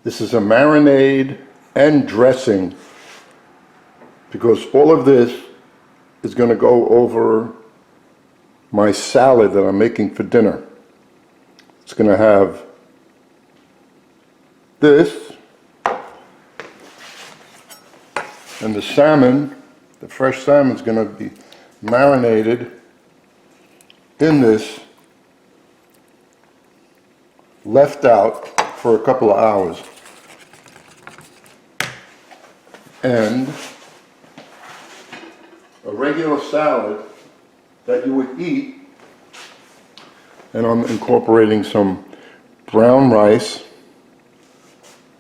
This is a marinade and dressing, because all of this is going to go over my salad that I'm making for dinner. It's going to have this, and the salmon, the fresh salmon, is going to be marinated in this, left out for a couple of hours. And a regular salad that you would eat, and I'm incorporating some brown rice.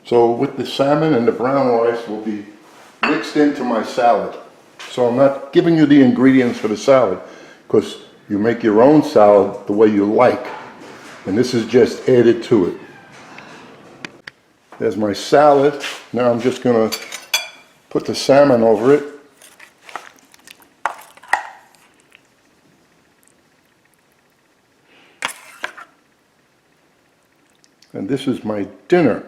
So with the salmon and the brown rice will be mixed into my salad. So I'm not giving you the ingredients for the salad, because you make your own salad the way you like, and this is just added to it. There's my salad. Now I'm just going to put the salmon over it. And this is my dinner.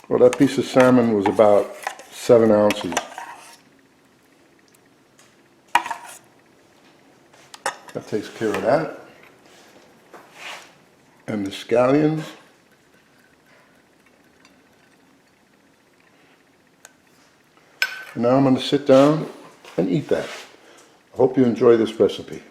Well, that piece of salmon was about 7 ounces. That takes care of that. And the scallions. And now I'm going to sit down and eat that. I hope you enjoy this recipe.